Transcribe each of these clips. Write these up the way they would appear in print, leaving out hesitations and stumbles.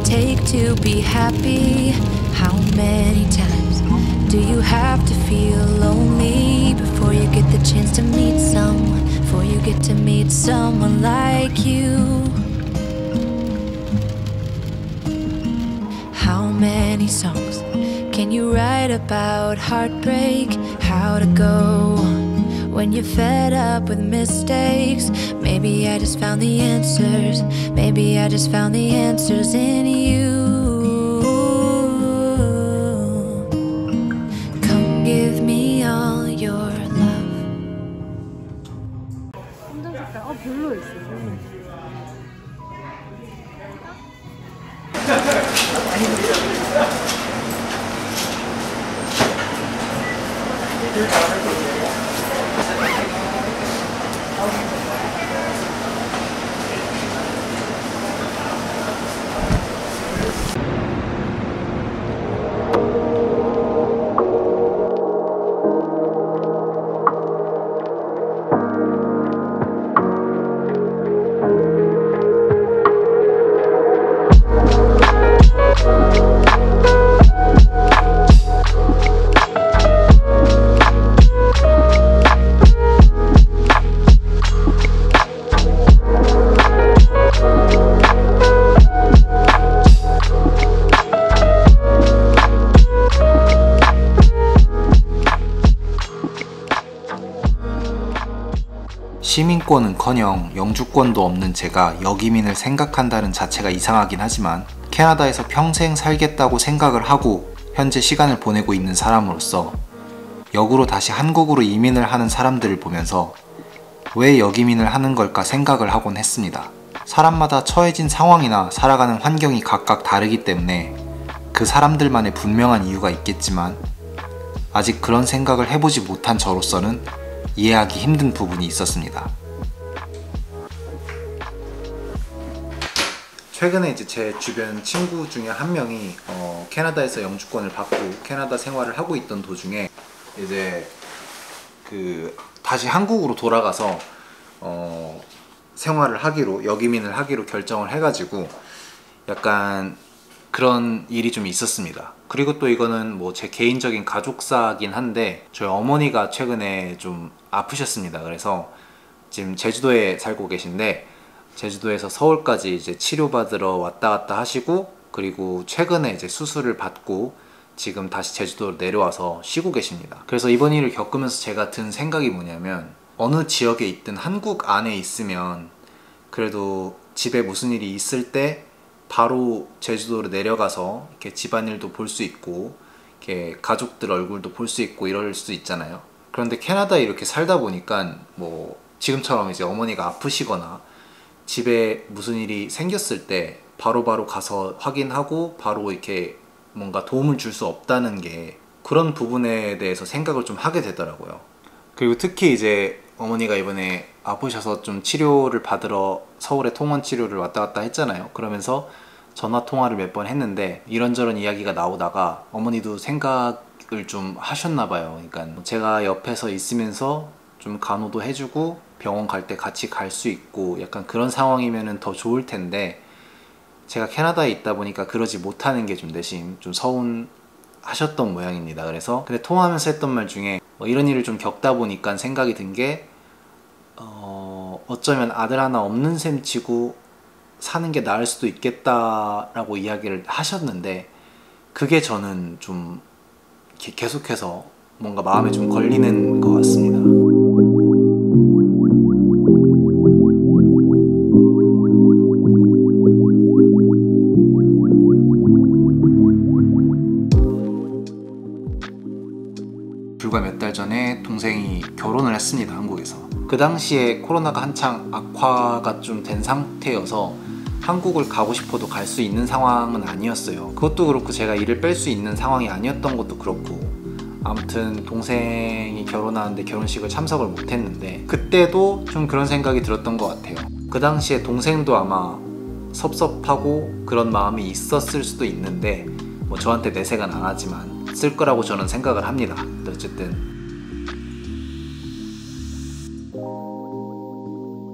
take to be happy? How many times do you have to feel lonely before you get the chance to meet someone, before you get to meet someone like you? How many songs can you write about heartbreak? How to go on when you're fed up with mistakes? Maybe I just found the answers. Maybe I just found the answers in you. Come give me all your love. 혼자 색깔 별로였어요. 시민권은커녕 영주권도 없는 제가 역이민을 생각한다는 자체가 이상하긴 하지만 캐나다에서 평생 살겠다고 생각을 하고 현재 시간을 보내고 있는 사람으로서 역으로 다시 한국으로 이민을 하는 사람들을 보면서 왜 역이민을 하는 걸까 생각을 하곤 했습니다. 사람마다 처해진 상황이나 살아가는 환경이 각각 다르기 때문에 그 사람들만의 분명한 이유가 있겠지만 아직 그런 생각을 해보지 못한 저로서는 이해하기 힘든 부분이 있었습니다. 최근에 이제 제 주변 친구 중에 한 명이 캐나다에서 영주권을 받고 캐나다 생활을 하고 있던 도중에 이제 다시 한국으로 돌아가서 생활을 하기로, 역이민을 하기로 결정을 해가지고 약간 그런 일이 좀 있었습니다. 그리고 또 이거는 뭐 제 개인적인 가족사긴 한데 저희 어머니가 최근에 좀 아프셨습니다. 그래서 지금 제주도에 살고 계신데 제주도에서 서울까지 이제 치료받으러 왔다 갔다 하시고 그리고 최근에 이제 수술을 받고 지금 다시 제주도로 내려와서 쉬고 계십니다. 그래서 이번 일을 겪으면서 제가 든 생각이 뭐냐면 어느 지역에 있든 한국 안에 있으면 그래도 집에 무슨 일이 있을 때 바로 제주도로 내려가서 이렇게 집안일도 볼 수 있고 이렇게 가족들 얼굴도 볼 수 있고 이럴 수 있잖아요. 그런데 캐나다에 이렇게 살다 보니까 뭐 지금처럼 이제 어머니가 아프시거나 집에 무슨 일이 생겼을 때 바로바로 가서 확인하고 바로 이렇게 뭔가 도움을 줄 수 없다는 게 그런 부분에 대해서 생각을 좀 하게 되더라고요. 그리고 특히 이제 어머니가 이번에 아프셔서 좀 치료를 받으러 서울에 통원 치료를 왔다 갔다 했잖아요. 그러면서 전화 통화를 몇 번 했는데 이런저런 이야기가 나오다가 어머니도 생각을 좀 하셨나 봐요. 그러니까 제가 옆에서 있으면서 좀 간호도 해주고 병원 갈 때 같이 갈 수 있고 약간 그런 상황이면 더 좋을 텐데 제가 캐나다에 있다 보니까 그러지 못하는 게 좀 내심 좀 서운하셨던 모양입니다. 그래서 근데 통화하면서 했던 말 중에 이런 일을 좀 겪다 보니까 생각이 든 게 어쩌면 아들 하나 없는 셈 치고 사는 게 나을 수도 있겠다라고 이야기를 하셨는데 그게 저는 좀 계속해서 뭔가 마음에 좀 걸리는 것 같습니다. 불과 몇 달 전에 동생이 결혼을 했습니다. 한국에서. 그 당시에 코로나가 한창 악화가 좀 된 상태여서 한국을 가고 싶어도 갈 수 있는 상황은 아니었어요. 그것도 그렇고 제가 일을 뺄 수 있는 상황이 아니었던 것도 그렇고 아무튼 동생이 결혼하는데 결혼식을 참석을 못했는데 그때도 좀 그런 생각이 들었던 것 같아요. 그 당시에 동생도 아마 섭섭하고 그런 마음이 있었을 수도 있는데 뭐 저한테 내색은 안 하지만 쓸 거라고 저는 생각을 합니다. 어쨌든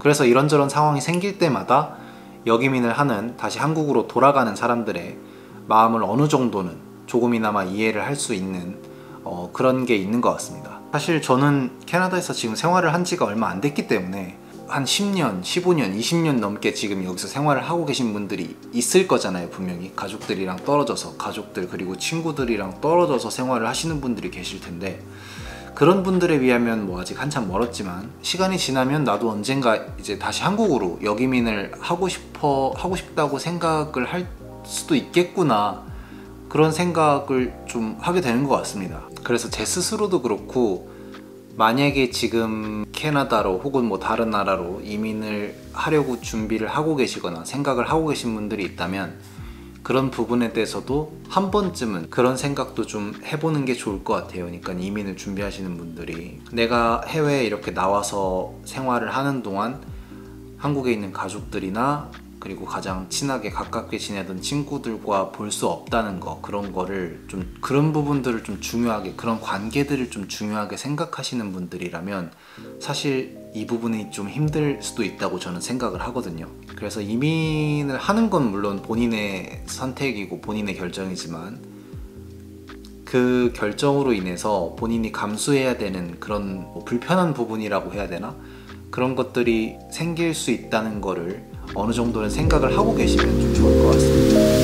그래서 이런저런 상황이 생길 때마다 역이민을 하는 다시 한국으로 돌아가는 사람들의 마음을 어느 정도는 조금이나마 이해를 할 수 있는 그런 게 있는 것 같습니다. 사실 저는 캐나다에서 지금 생활을 한 지가 얼마 안 됐기 때문에 한 10년, 15년, 20년 넘게 지금 여기서 생활을 하고 계신 분들이 있을 거잖아요. 분명히 가족들이랑 떨어져서, 가족들 그리고 친구들이랑 떨어져서 생활을 하시는 분들이 계실 텐데, 그런 분들에 비하면 뭐 아직 한참 멀었지만 시간이 지나면 나도 언젠가 이제 다시 한국으로 역이민을 하고 싶다고 생각을 할 수도 있겠구나, 그런 생각을 좀 하게 되는 것 같습니다. 그래서 제 스스로도 그렇고, 만약에 지금 캐나다로 혹은 뭐 다른 나라로 이민을 하려고 준비를 하고 계시거나 생각을 하고 계신 분들이 있다면, 그런 부분에 대해서도 한 번쯤은 그런 생각도 좀 해보는 게 좋을 것 같아요. 그러니까 이민을 준비하시는 분들이 내가 해외에 이렇게 나와서 생활을 하는 동안 한국에 있는 가족들이나 그리고 가장 친하게 가깝게 지내던 친구들과 볼 수 없다는 거, 그런 거를 좀, 그런 부분들을 좀 중요하게, 그런 관계들을 좀 중요하게 생각하시는 분들이라면 사실 이 부분이 좀 힘들 수도 있다고 저는 생각을 하거든요. 그래서 이민을 하는 건 물론 본인의 선택이고 본인의 결정이지만, 그 결정으로 인해서 본인이 감수해야 되는 그런 뭐 불편한 부분이라고 해야 되나? 그런 것들이 생길 수 있다는 거를 어느 정도는 생각을 하고 계시면 좀 좋을 것 같습니다.